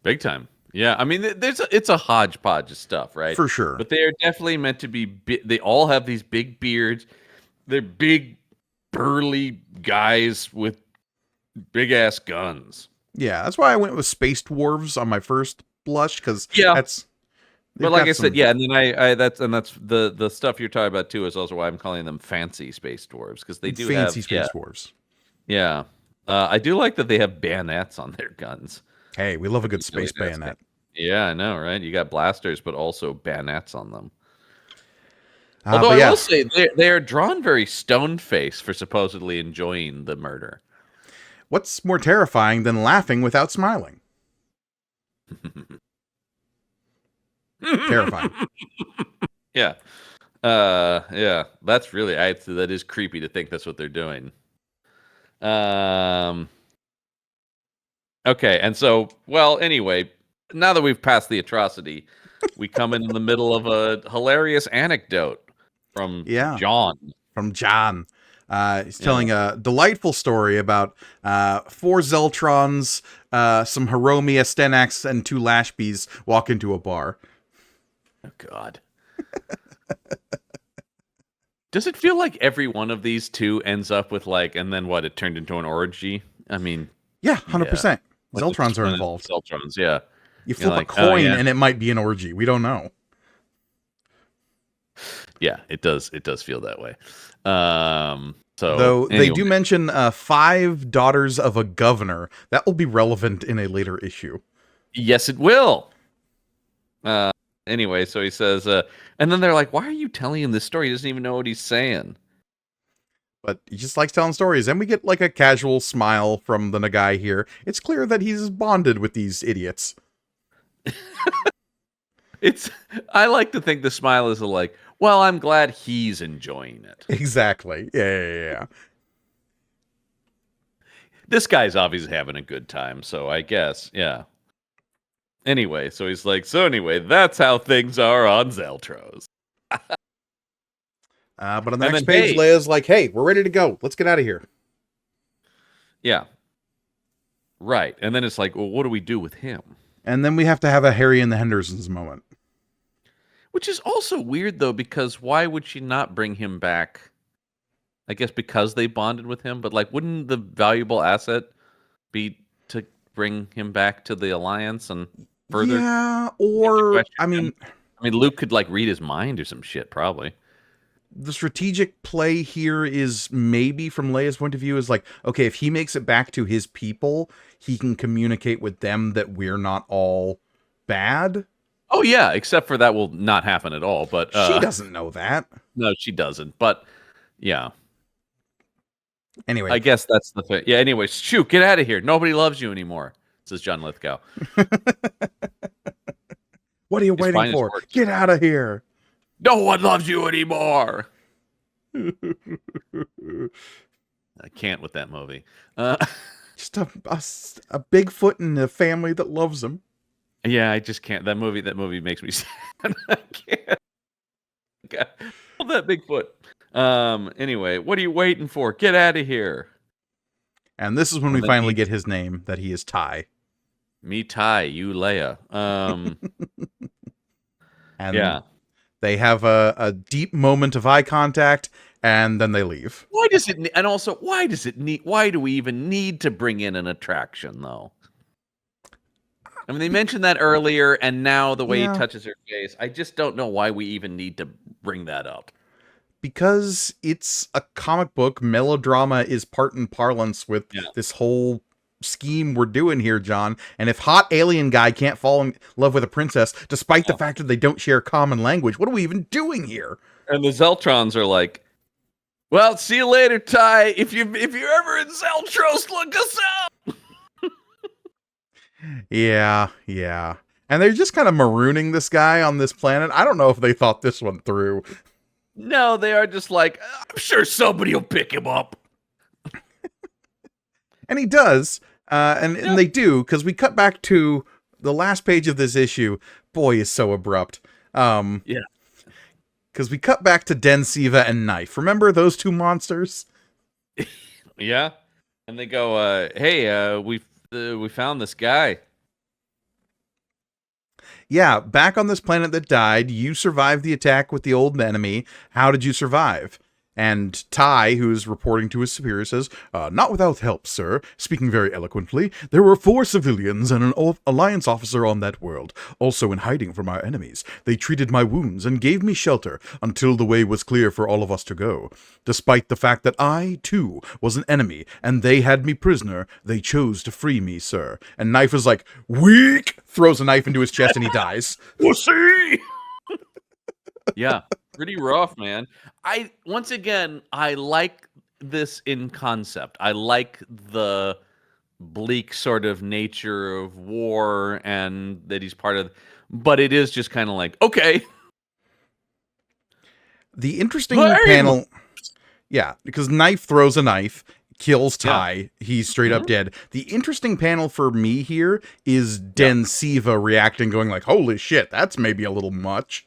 Big time. Yeah, I mean, it's a hodgepodge of stuff, right? For sure. But they are definitely meant to be... they all have these big beards. They're big, burly guys with big-ass guns. Yeah, that's why I went with Space Dwarves on my first blush, because But They've like got I said, some yeah, and then that's the stuff you're talking about too is also why I'm calling them fancy space dwarves because they do have fancy space dwarves. yeah. I do like that they have bayonets on their guns, Hey, we love a which good is really space nice. bayonet. Yeah, I know, right? You got blasters, but also bayonets on them. Although But I will yeah, say they are drawn very stone faced for supposedly enjoying the murder. what's more terrifying than laughing without smiling? Terrifying. Yeah. Yeah. That's really that is creepy to think that's what they're doing. Um Okay, and so well, anyway, now that we've passed the atrocity, we come in the middle of a hilarious anecdote from Yeah, John. from John. He's Yeah. telling a delightful story about 4 Zeltrons, some Hiromi, a Stenax, and 2 Lashbees walk into a bar. Oh God. Does it feel like every one of these two ends up with like, and then what? It turned into an orgy. I mean, Yeah, yeah. 100%. Zeltrons are When it's involved. Celtrons, yeah. You You're flip a like, oh coin yeah, and it might be an orgy. We don't know. yeah. It does. It does feel that way. So Though they anyway, do mention 5 daughters of a governor. That will be relevant in a later issue. yes, it will. Uh, anyway, so he says, and then they're like, why are you telling him this story? He doesn't even know what he's saying. But he just likes telling stories. And we get like a casual smile from the Nagai here. It's clear that he's bonded with these idiots. It's. I like to think the smile is like, well, I'm glad he's enjoying it. Exactly. Yeah. This guy's obviously having a good time, so I guess, yeah. Anyway, so he's like, so anyway, that's how things are on Zeltros. But on the And next then, page, hey, Leia's like, hey, we're ready to go. Let's get out of here. yeah, right. And then it's like, well, what do we do with him? And then we have to have a Harry and the Hendersons moment. Which is also weird, though, because why would she not bring him back? I guess because they bonded with him, but like, wouldn't the valuable asset be to bring him back to the Alliance and further Yeah, into or, question him? I mean, Luke could like read his mind or some shit, probably. the strategic play here is maybe from Leia's point of view is like, okay, if he makes it back to his people, he can communicate with them that we're not all bad. Oh yeah, except for that will not happen at all. But She doesn't know that. no, she doesn't. But yeah, Anyway, I guess that's the thing. Yeah. Anyways, shoot, get out of here. Nobody loves you anymore. Says John Lithgow. what are you He's waiting fine as for? horse. Get out of here. No one loves you anymore. I can't with that movie. Just a Bigfoot in a family that loves him. Yeah, I just can't. That movie makes me sad. I can't. God, that Bigfoot. Anyway, what are you waiting for? Get out of here. And this is when And we then finally get his name, that he is Ty. Me Ty, you Leia. And Yeah. they have a deep moment of eye contact, and then they leave. Why does it? And also, why does it need? Why do we even need to bring in an attraction, though? I mean, they mentioned that earlier, and now the way he Yeah. touches her face, I just don't know why we even need to bring that up. Because it's a comic book, melodrama is part and parlance with this whole scheme we're doing here, John. And if hot alien guy can't fall in love with a princess, despite the fact that they don't share common language, what are we even doing here? And the Zeltrons are like, "Well, see you later, Ty. If you're ever in Zeltros, look us up." Yeah. And they're just kind of marooning this guy on this planet. I don't know if they thought this one through. No, they are just like, I'm sure somebody will pick him up. And he does. And they do, because we cut back to the last page of this issue. Boy, is so abrupt. Yeah. Because we cut back to Den Siva and Knife. Remember those two monsters? Yeah. And they go, hey, we found this guy. Yeah, back on this planet that died, you survived the attack with the old enemy. How did you survive? And Ty, who's reporting to his superior, says, "Not without help, sir. Speaking very eloquently, there were 4 civilians and an Alliance officer on that world, also in hiding from our enemies. They treated my wounds and gave me shelter until the way was clear for all of us to go. Despite the fact that I, too, was an enemy and they had me prisoner, they chose to free me, sir." And Knife is like, "Weak!" Throws a knife into his chest and he dies. We'll see. Yeah, pretty rough, man. Once again, I like this in concept. I like the bleak sort of nature of war and that he's part of, but it is just kind of like, okay, The interesting lame. panel... Yeah, because Knife throws a knife, kills Yeah. Ty, he's straight up Mhm. dead. The interesting panel for me here is Yeah. Densiva reacting, going like, "Holy shit, that's maybe a little much."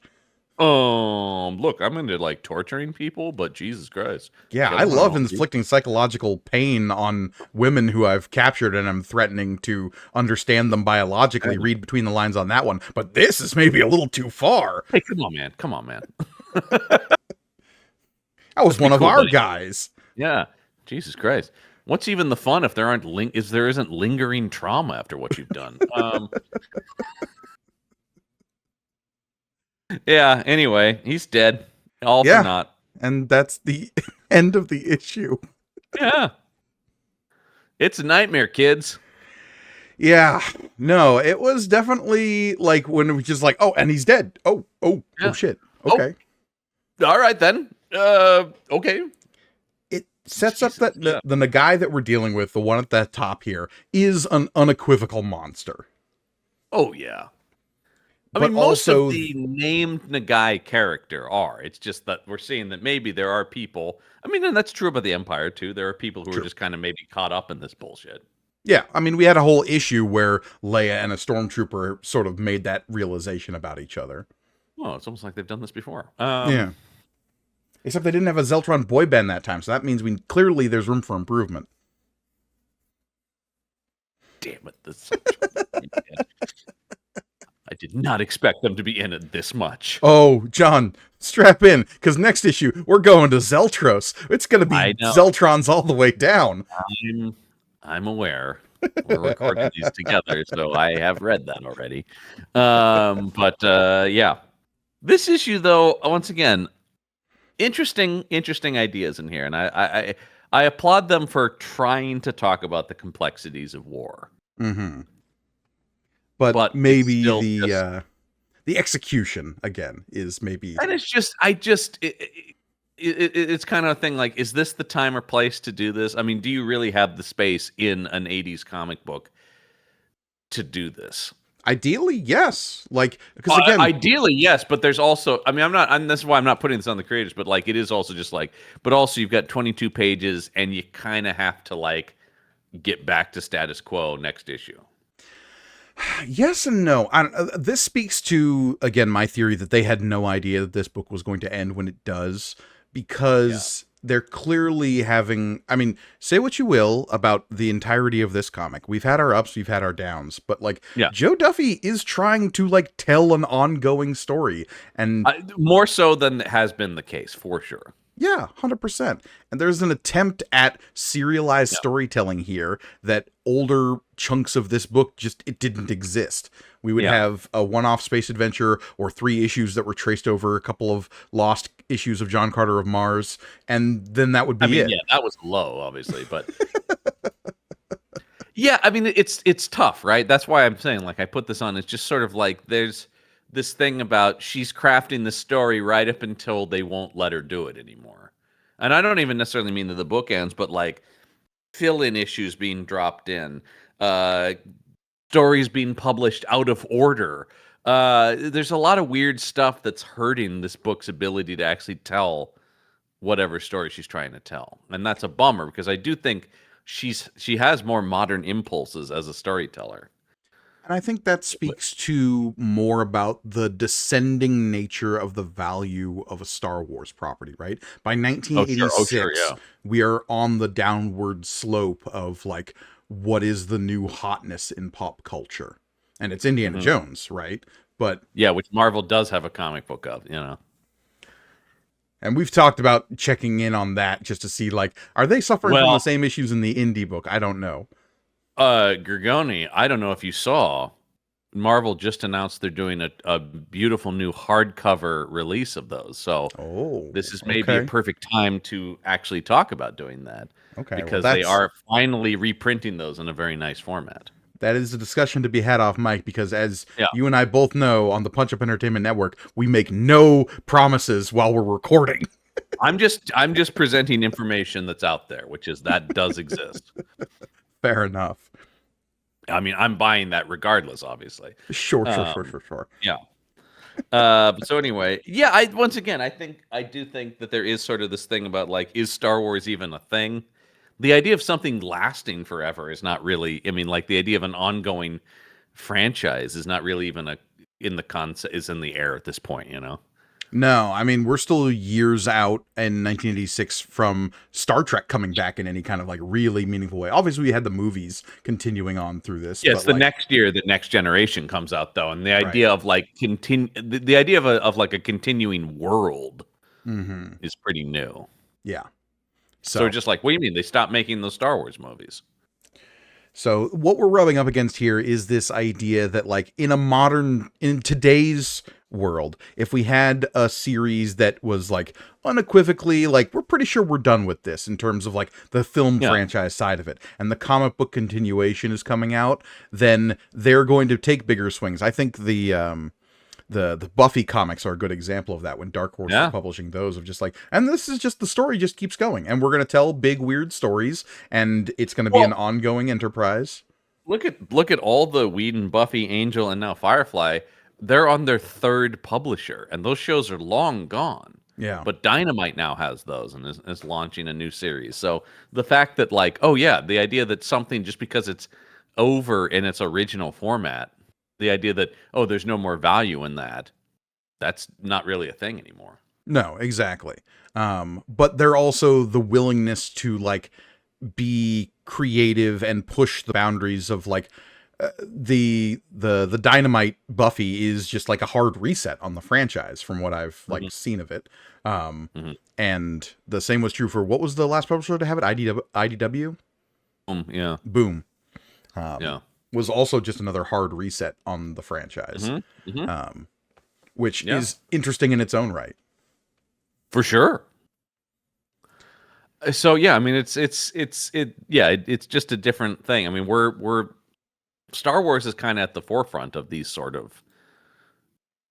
Look, I'm into like torturing people, but Jesus Christ, Yeah, kill I them love all. inflicting psychological pain on women who I've captured, and I'm threatening to understand them biologically. Read between the lines on that one, but this is maybe a little too far. Hey, come on, man. Come on, man. That was Let's be one of cool, our buddy. guys. Yeah. Jesus Christ. What's even the fun if there aren't there isn't lingering trauma after what you've done? Yeah, anyway, he's dead. All for Yeah, naught. and that's the end of the issue. Yeah. It's a nightmare, kids. Yeah, no, it was definitely like when it was just like, "Oh, and he's dead. Oh Yeah. shit. Oh, Okay." all right then. Okay. It sets up Jesus. that Yeah. the Nagai that we're dealing with, the one at the top here, is an unequivocal monster. Oh yeah. I But mean, most of also, the named Nagai character are. It's just that we're seeing that maybe there are people. I mean, and that's true about the Empire too. There are people who are true. just kind of maybe caught up in this bullshit. Yeah, I mean, we had a whole issue where Leia and a stormtrooper sort of made that realization about each other. Oh, it's almost like they've done this before. Yeah. Except they didn't have a Zeltron boy band that time, so that means clearly there's room for improvement. Damn it! This. I did not expect them to be in it this much. Oh, John, strap in, because next issue, we're going to Zeltros. It's going to be I know. Zeltrons all the way down. I'm aware. We're recording these together, so I have read that already. But yeah, this issue though, once again, interesting ideas in here, and I applaud them for trying to talk about the complexities of war. Mm-hmm. But But it's maybe still just, the execution again is maybe... and it's just, it's kind of a thing like, is this the time or place to do this? I mean, do you really have the space in an 80s comic book to do this? Ideally, yes. Like, because again, Ideally, yes, but there's also, I mean, this is why I'm not putting this on the creators, but like, it is also just like, but also you've got 22 pages and you kind of have to like get back to status quo next issue. yes and no. This speaks to, again, my theory that they had no idea that this book was going to end when it does, because they're clearly having... I mean, say what you will about the entirety of this comic. We've had our ups, we've had our downs, but like, Yeah. Joe Duffy is trying to like tell an ongoing story, and More so than has been the case, for sure. yeah, 100%. And there's an attempt at serialized Yeah. storytelling here that older chunks of this book just, it didn't exist. We would Yeah. have a one-off space adventure or 3 issues that were traced over a couple of lost issues of John Carter of Mars, and then that would be I mean, it. yeah, that was low, obviously, but yeah, I mean, it's tough, right? That's why I'm saying, like, I put this on. It's just sort of like there's this thing about she's crafting the story right up until they won't let her do it anymore. And I don't even necessarily mean that the book ends, but like fill-in issues being dropped in, uh, stories being published out of order. There's a lot of weird stuff that's hurting this book's ability to actually tell whatever story she's trying to tell, and that's a bummer because I do think she has more modern impulses as a storyteller. And I think that speaks to more about the descending nature of the value of a Star Wars property, right? By Oh, sure, 1986, yeah. we are on the downward slope of like, what is the new hotness in pop culture? And it's Indiana Mhm. Jones, right? But Yeah, which Marvel does have a comic book of, you know. And we've talked about checking in on that just to see, like, are they suffering from the Well, same issues in the indie book? I don't know. Gorgoni, I don't know if you saw, Marvel just announced they're doing a beautiful new hardcover release of those. So Oh, this is maybe a okay. perfect time to actually talk about doing that Okay. Well, because they are finally reprinting those in a very nice format. that is a discussion to be had off mic because, as Yeah. you and I both know, on the Punch Up Entertainment Network, we make no promises while we're recording. I'm just presenting information that's out there, which is that does exist. Fair enough. I mean, I'm buying that regardless, obviously. Sure, sure, sure, Um, sure, sure. yeah. So anyway, yeah, once again, I do think that there is sort of this thing about like, is Star Wars even a thing? The idea of something lasting forever is not really. I mean, like the idea of an ongoing franchise is not really even a in the concept is in the air at this point. You know. No, I mean, we're still years out in 1986 from Star Trek coming back in any kind of like really meaningful way. Obviously, we had the movies continuing on through this, Yeah, it's but the like, next year that Next Generation comes out though, and the right. idea of like the idea of like a continuing world Mm-hmm. is pretty new. Yeah. So we're So, just like, what do you mean they stopped making those Star Wars movies? So what we're rubbing up against here is this idea that like in today's world, if we had a series that was like unequivocally like we're pretty sure we're done with this in terms of like the film Yeah, franchise side of it and the comic book continuation is coming out, then they're going to take bigger swings. I think the Buffy comics are a good example of that when Dark Horse was yeah. publishing those of just like, and this is just the story just keeps going and we're going to tell big weird stories and it's going to be an Well, ongoing enterprise. look at all the Whedon, Buffy, Angel, and now Firefly. They're on their third publisher, and those shows are long gone. Yeah. But Dynamite now has those and is launching a new series. So the fact that like, oh yeah, the idea that something just because it's over in its original format, the idea that oh, there's no more value in that, that's not really a thing anymore. No, exactly. But they're also the willingness to like be creative and push the boundaries of like the Dynamite Buffy is just like a hard reset on the franchise from what I've Hmm. like seen of it. Um, Hmm. and the same was true for what was the last publisher to have it? IDW? Yeah, Boom. yeah. Was also just another hard reset on the franchise, Hmm. Hmm. which Yeah, is interesting in its own right. for sure. So yeah, I mean it's just a different thing. I mean we're Star Wars is kind of at the forefront of these sort of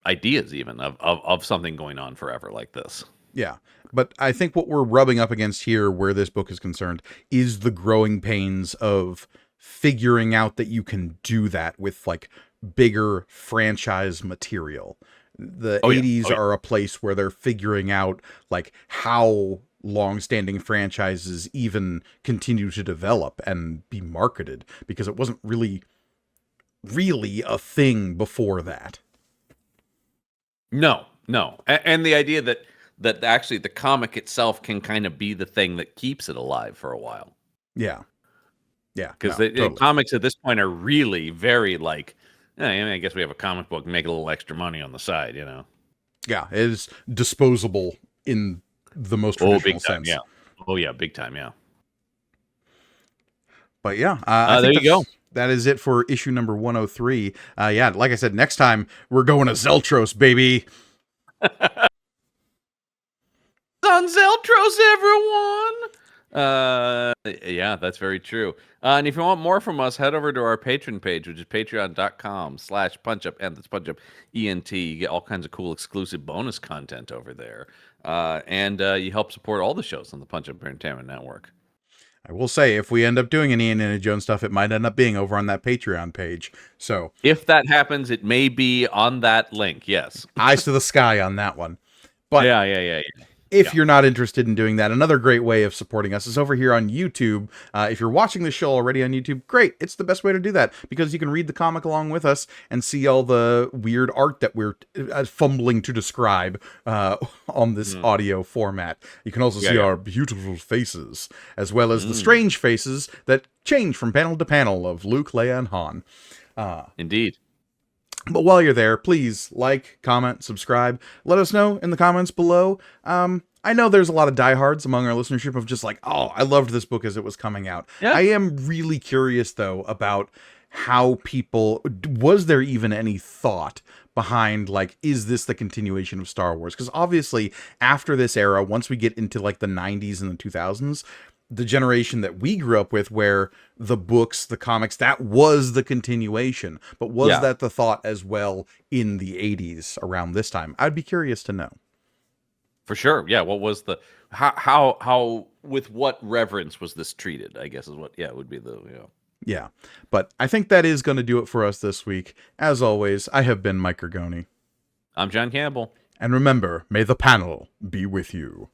ideas, even of something going on forever like this. Yeah. But I think what we're rubbing up against here, where this book is concerned, is the growing pains of figuring out that you can do that with like bigger franchise material. The Oh yeah, 80s oh yeah. are a place where they're figuring out like how long-standing franchises even continue to develop and be marketed because it wasn't really a thing before that. No, no, and the idea that actually the comic itself can kind of be the thing that keeps it alive for a while Yeah. Yeah. because No, the totally. comics at this point are really very like. I mean, I guess we have a comic book, make a little extra money on the side, you know. Yeah, it is disposable in the most Oh, traditional big time, sense. yeah. Oh yeah, big time, yeah. But yeah, I There think you go. that is it for issue number 103. Yeah, like I said, next time we're going to Zeltros, baby. On Zeltros, everyone. Yeah, that's very true. And if you want more from us, head over to our patron page, which is patreon.com/punchup, and that's punchup ENT. You get all kinds of cool exclusive bonus content over there. And you help support all the shows on the Punch Up Entertainment Network. I will say, if we end up doing any Indiana Jones stuff, it might end up being over on that Patreon page. So, If that happens, it may be on that link. Yes. eyes to the sky on that one. But Yeah, yeah, yeah, yeah. if Yeah. you're not interested in doing that, another great way of supporting us is over here on YouTube. If you're watching the show already on YouTube, great. It's the best way to do that because you can read the comic along with us and see all the weird art that we're fumbling to describe on this Mhm. audio format. You can also Yeah, see yeah. our beautiful faces, as well as the Mm, strange faces that change from panel to panel of Luke, Leia, and Han. indeed. But while you're there, please like, comment, subscribe. Let us know in the comments below. I know there's a lot of diehards among our listenership of just like, oh, I loved this book as it was coming out. Yeah. I am really curious, though, about how people, was there even any thought behind, like, is this the continuation of Star Wars? Because obviously, after this era, once we get into like the 90s and the 2000s, the generation that we grew up with, where the books, the comics, that was the continuation. But was Yeah. that the thought as well in the 80s around this time? I'd be curious to know. For sure. Yeah. What was the how with what reverence was this treated? I guess is what. Yeah, it would be the Yeah. But I think that is going to do it for us this week. As always, I have been Mike Ergoni. I'm John Campbell. And remember, may the panel be with you.